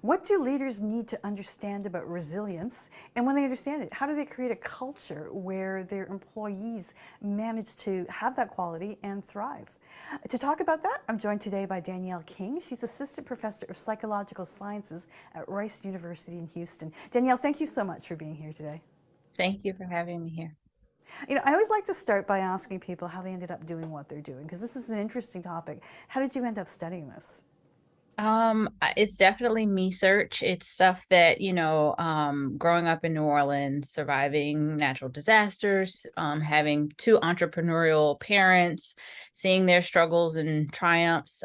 What do leaders need to understand about resilience? And when they understand it, how do they create a culture where their employees manage to have that quality and thrive? To talk about that, I'm joined today by Danielle King. She's Assistant Professor of Psychological Sciences at Rice University in Houston. Danielle, thank you so much for being here today. Thank you for having me here. I always like to start by asking people how they ended up doing what they're doing, because this is an interesting topic. How did you end up studying this? It's definitely me search. It's stuff that, growing up in New Orleans, surviving natural disasters, having two entrepreneurial parents, seeing their struggles and triumphs,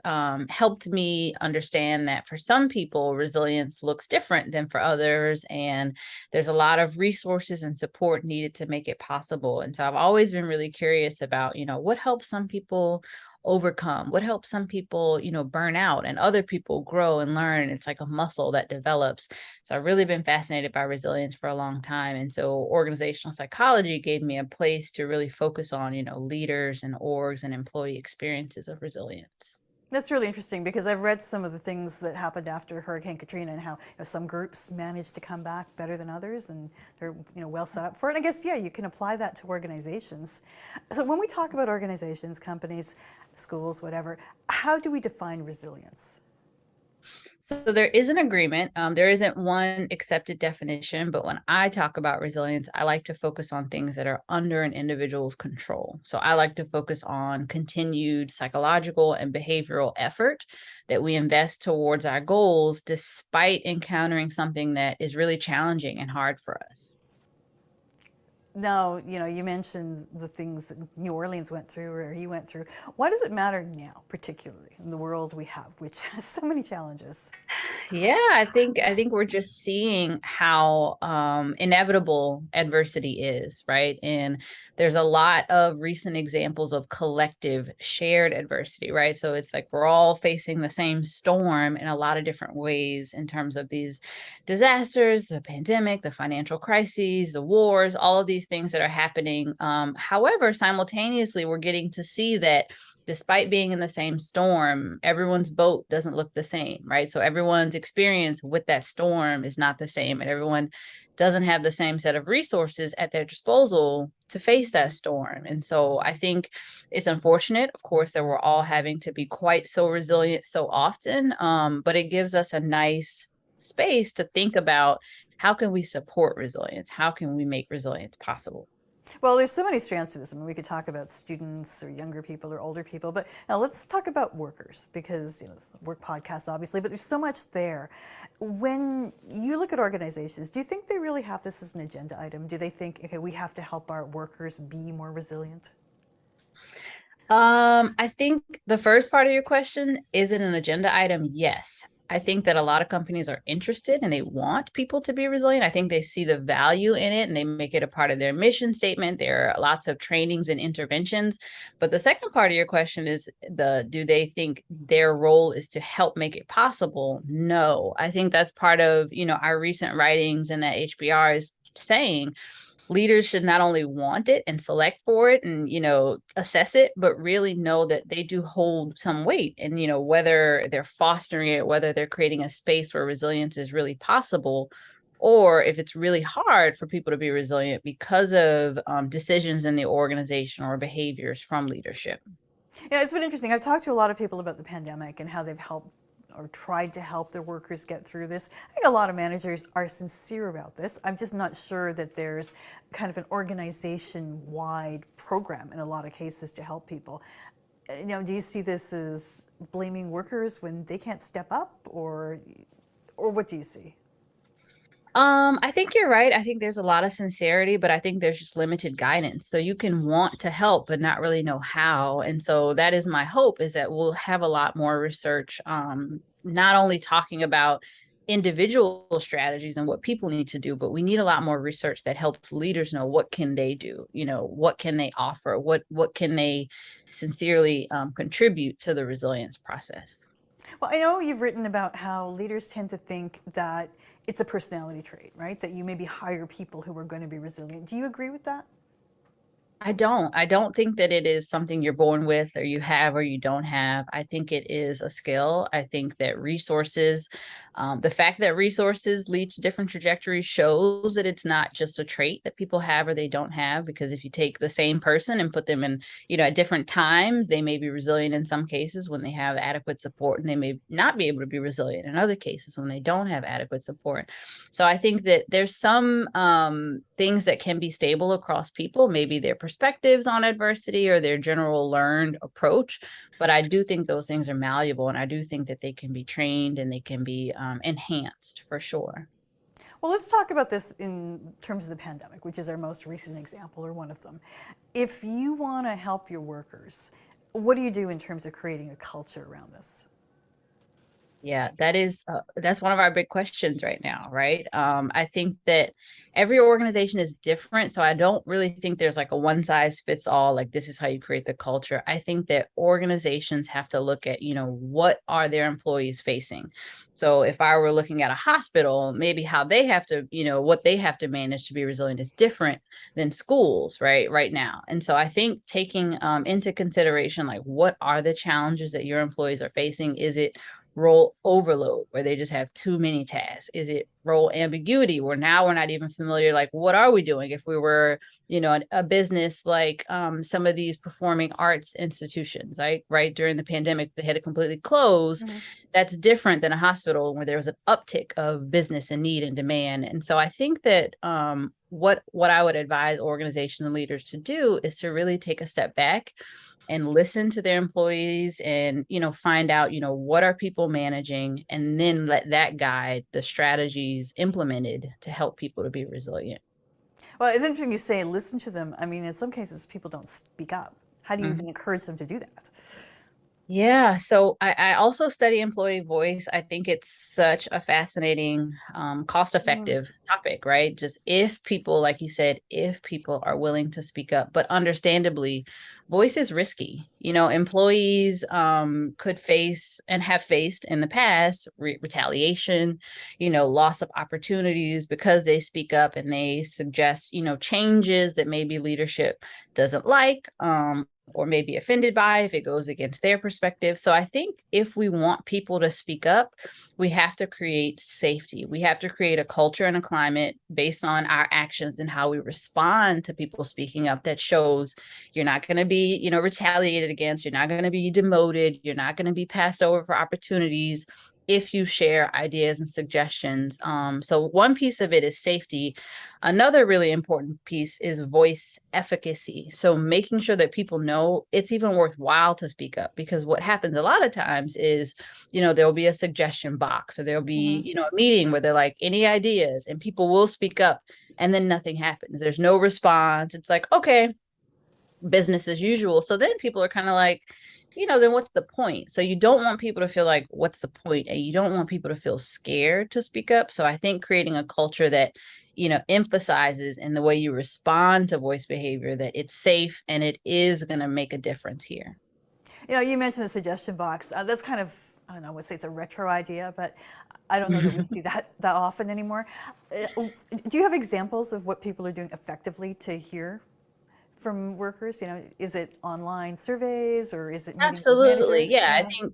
helped me understand that for some people, resilience looks different than for others. And there's a lot of resources and support needed to make it possible. And so I've always been really curious about, what helps some people overcome, what helps some people burn out and other people grow and learn. It's like a muscle that develops. So I've really been fascinated by resilience for a long time, and so organizational psychology gave me a place to really focus on leaders and orgs and employee experiences of resilience. That's really interesting because I've read some of the things that happened after Hurricane Katrina and how some groups managed to come back better than others, and they're well set up for it. And I guess you can apply that to organizations. So when we talk about organizations, companies, schools, whatever, how do we define resilience? So there is an agreement. There isn't one accepted definition, but when I talk about resilience, I like to focus on things that are under an individual's control. So I like to focus on continued psychological and behavioral effort that we invest towards our goals, despite encountering something that is really challenging and hard for us. Now, you mentioned the things that New Orleans went through or he went through. Why does it matter now, particularly in the world we have, which has so many challenges? Yeah, I think we're just seeing how inevitable adversity is, right? And there's a lot of recent examples of collective shared adversity, right? So it's like we're all facing the same storm in a lot of different ways in terms of these disasters, the pandemic, the financial crises, the wars, all of these things that are happening. However, simultaneously, we're getting to see that despite being in the same storm, everyone's boat doesn't look the same, right? So everyone's experience with that storm is not the same, and everyone doesn't have the same set of resources at their disposal to face that storm. And so I think it's unfortunate, of course, that we're all having to be quite so resilient so often, but it gives us a nice space to think about how can we support resilience? How can we make resilience possible? Well, there's so many strands to this. I mean, we could talk about students or younger people or older people, but now let's talk about workers because, it's a work podcast, obviously, but there's so much there. When you look at organizations, do you think they really have this as an agenda item? Do they think, okay, we have to help our workers be more resilient? I think the first part of your question, is it an agenda item? Yes. I think that a lot of companies are interested and they want people to be resilient. I think they see the value in it and they make it a part of their mission statement. There are lots of trainings and interventions. But the second part of your question is do they think their role is to help make it possible? No. I think that's part of, our recent writings and that HBR is saying leaders should not only want it and select for it and assess it, but really know that they do hold some weight, and whether they're fostering it, whether they're creating a space where resilience is really possible, or if it's really hard for people to be resilient because of decisions in the organization or behaviors from leadership. Yeah, it's been interesting. I've talked to a lot of people about the pandemic and how they've helped or tried to help their workers get through this. I think a lot of managers are sincere about this. I'm just not sure that there's kind of an organization-wide program in a lot of cases to help people. Do you see this as blaming workers when they can't step up, or what do you see? I think you're right. I think there's a lot of sincerity, but I think there's just limited guidance. So you can want to help, but not really know how. And so that is my hope, is that we'll have a lot more research, not only talking about individual strategies and what people need to do, but we need a lot more research that helps leaders know what can they do, what can they offer, what can they sincerely contribute to the resilience process. Well, I know you've written about how leaders tend to think that it's a personality trait, right? That you maybe hire people who are going to be resilient. Do you agree with that? I don't think that it is something you're born with or you have or you don't have. I think it is a skill. I think that resources, the fact that resources lead to different trajectories shows that it's not just a trait that people have or they don't have. Because if you take the same person and put them in, at different times, they may be resilient in some cases when they have adequate support, and they may not be able to be resilient in other cases when they don't have adequate support. So I think that there's some things that can be stable across people, maybe their perspectives on adversity or their general learned approach. But I do think those things are malleable, and I do think that they can be trained and they can be enhanced for sure. Well, let's talk about this in terms of the pandemic, which is our most recent example or one of them. If you want to help your workers, what do you do in terms of creating a culture around this? Yeah, that's one of our big questions right now, right? I think that every organization is different, so I don't really think there's like a one size fits all, like this is how you create the culture. I think that organizations have to look at, what are their employees facing. So if I were looking at a hospital, maybe how they have to, what they have to manage to be resilient is different than schools, right now. And so I think taking into consideration, like, what are the challenges that your employees are facing? Is it role overload where they just have too many tasks? Is it role ambiguity where now we're not even familiar, like, what are we doing? If we were, a business like some of these performing arts institutions, right during the pandemic, they had to completely close. Mm-hmm. That's different than a hospital where there was an uptick of business and need and demand. And so I think that what I would advise organizational leaders to do is to really take a step back and listen to their employees and, find out, what are people managing, and then let that guide the strategies implemented to help people to be resilient. Well, it's interesting you say listen to them. I mean, in some cases, people don't speak up. How do you Mhm. even encourage them to do that? Yeah, so I also study employee voice. I think it's such a fascinating, Mm. cost-effective topic, right? Just if people, like you said, if people are willing to speak up, but understandably, voice is risky. Employees could face and have faced in the past retaliation, loss of opportunities because they speak up and they suggest, changes that maybe leadership doesn't like. Or may be offended by if it goes against their perspective. So I think if we want people to speak up, we have to create safety. We have to create a culture and a climate based on our actions and how we respond to people speaking up that shows you're not going to be, retaliated against, you're not going to be demoted, you're not going to be passed over for opportunities if you share ideas and suggestions. So one piece of it is safety. Another really important piece is voice efficacy. So making sure that people know it's even worthwhile to speak up, because what happens a lot of times is, there'll be a suggestion box, or there'll be, Mm-hmm. a meeting where they're like, any ideas, and people will speak up, and then nothing happens. There's no response. It's like, okay, business as usual. So then people are kind of like, then what's the point? So you don't want people to feel like, what's the point? And you don't want people to feel scared to speak up. So I think creating a culture that, emphasizes in the way you respond to voice behavior that it's safe and it is going to make a difference here. You mentioned the suggestion box. That's kind of, I don't know, I would say it's a retro idea, but I don't know that we see that often anymore. Do you have examples of what people are doing effectively to hear from workers? Is it online surveys or is it meetings with Absolutely. managers? Yeah, I Yeah. think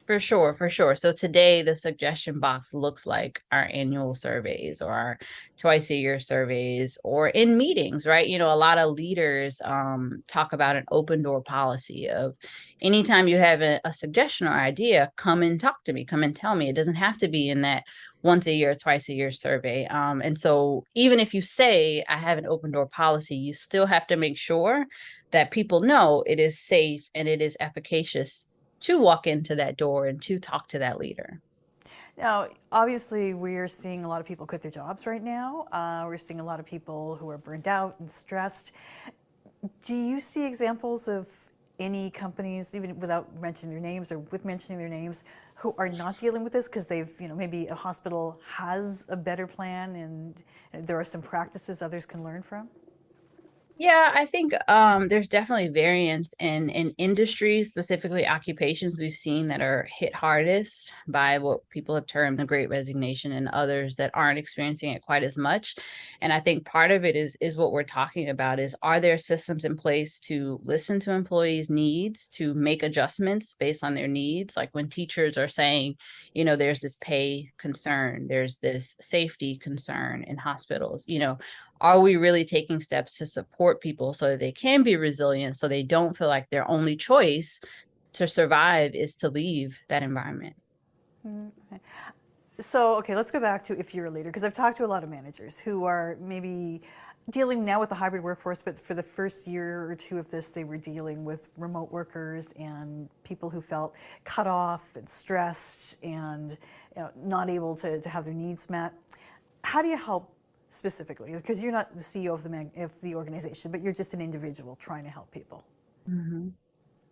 for sure, for sure. So today the suggestion box looks like our annual surveys or our twice a year surveys or in meetings, right? A lot of leaders talk about an open door policy of anytime you have a suggestion or idea, come and talk to me, come and tell me. It doesn't have to be in that once a year, twice a year survey. And so even if you say I have an open door policy, you still have to make sure that people know it is safe and it is efficacious to walk into that door and to talk to that leader. Now, obviously, we're seeing a lot of people quit their jobs right now. We're seeing a lot of people who are burned out and stressed. Do you see examples of any companies, even without mentioning their names or with mentioning their names, who are not dealing with this because they've, maybe a hospital has a better plan and there are some practices others can learn from? Yeah, I think there's definitely variance in industries, specifically occupations we've seen that are hit hardest by what people have termed the Great Resignation, and others that aren't experiencing it quite as much. And I think part of it is what we're talking about is, are there systems in place to listen to employees' needs, to make adjustments based on their needs? Like when teachers are saying, there's this pay concern, there's this safety concern in hospitals, are we really taking steps to support people so that they can be resilient, so they don't feel like their only choice to survive is to leave that environment? Okay. So, okay, let's go back to if you're a leader, because I've talked to a lot of managers who are maybe dealing now with the hybrid workforce, but for the first year or two of this, they were dealing with remote workers and people who felt cut off and stressed and not able to have their needs met. How do you help specifically? Because you're not the CEO of the organization, but you're just an individual trying to help people. Mhm.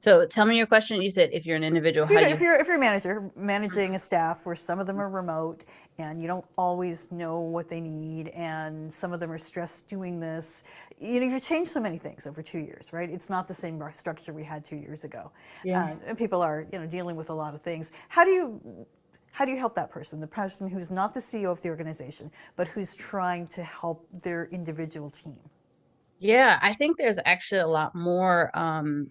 So tell me your question. You said if you're an individual, If you're how do if you? you're if you're a manager managing a staff where some of them are remote and you don't always know what they need and some of them are stressed doing this, you've changed so many things over 2 years, right? It's not the same structure we had 2 years ago, Yeah. and people are dealing with a lot of things. How do you help that person, the person who's not the CEO of the organization, but who's trying to help their individual team? Yeah, I think there's actually a lot more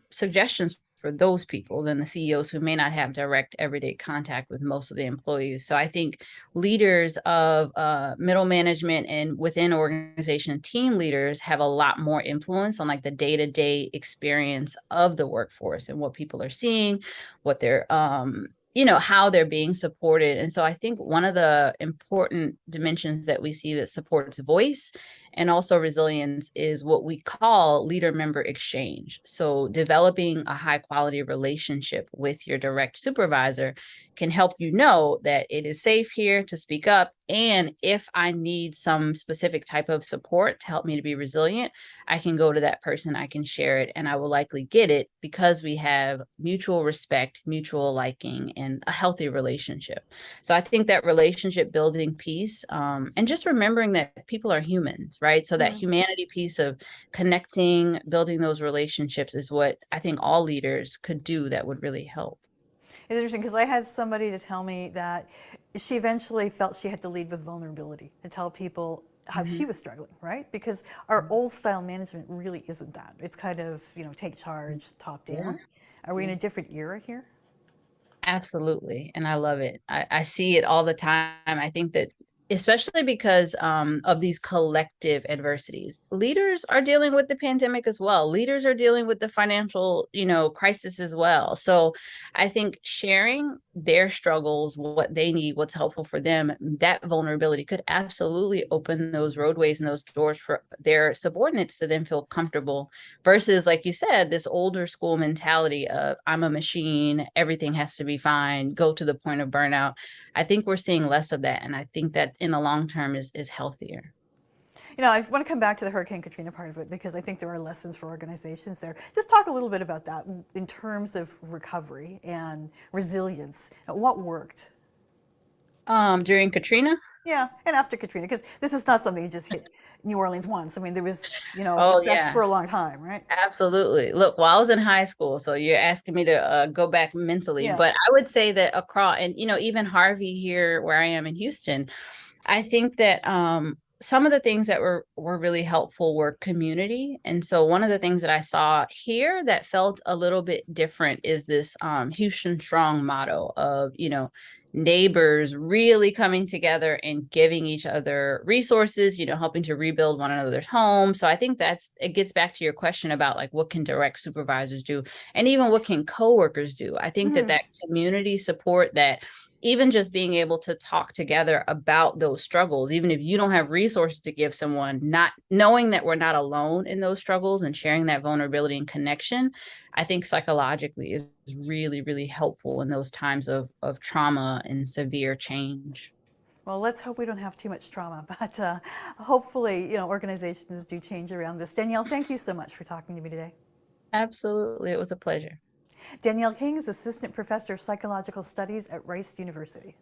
suggestions for those people than the CEOs who may not have direct everyday contact with most of the employees. So I think leaders of middle management and within organization team leaders have a lot more influence on like the day-to-day experience of the workforce and what people are seeing, what they're how they're being supported. And so I think one of the important dimensions that we see that supports voice and also resilience is what we call leader member exchange. So, developing a high quality relationship with your direct supervisor can help you know that it is safe here to speak up. And if I need some specific type of support to help me to be resilient, I can go to that person, I can share it, and I will likely get it because we have mutual respect, mutual liking, and a healthy relationship. So I think that relationship building piece, and just remembering that people are humans, right? So that Mm. humanity piece of connecting, building those relationships is what I think all leaders could do that would really help. It's interesting because I had somebody to tell me that she eventually felt she had to lead with vulnerability to tell people how she Mhm. was struggling, right? Because our old style management really isn't that. It's kind of, take charge, top Yeah. down. Are we in a different era here? Absolutely. And I love it. I see it all the time. I think that especially because of these collective adversities, leaders are dealing with the pandemic as well. Leaders are dealing with the financial, crisis as well. So I think sharing their struggles, what they need, what's helpful for them, that vulnerability could absolutely open those roadways and those doors for their subordinates to then feel comfortable versus, like you said, this older school mentality of I'm a machine, everything has to be fine, go to the point of burnout. I think we're seeing less of that, and I think that in the long term is healthier. I want to come back to the Hurricane Katrina part of it because I think there are lessons for organizations there. Just talk a little bit about that in terms of recovery and resilience. What worked? During Katrina. Yeah, and after Katrina, because this is not something you just hit New Orleans once. I mean, there was, Oh effects yeah, for a long time, right? absolutely. Look, while I was in high school, so you're asking me to go back mentally, Yeah. but I would say that across, and even Harvey here, where I am in Houston, I think that some of the things that were really helpful were community. And so one of the things that I saw here that felt a little bit different is this Houston Strong motto of, neighbors really coming together and giving each other resources, helping to rebuild one another's homes. So I think it gets back to your question about like what can direct supervisors do and even what can coworkers do. I think that Hmm. that community support, that even just being able to talk together about those struggles, even if you don't have resources to give someone, not knowing that we're not alone in those struggles and sharing that vulnerability and connection, I think psychologically is really, really helpful in those times of trauma and severe change. Well, let's hope we don't have too much trauma, but hopefully, organizations do change around this. Danielle, thank you so much for talking to me today. Absolutely. It was a pleasure. Danielle King is Assistant Professor of Psychological Studies at Rice University.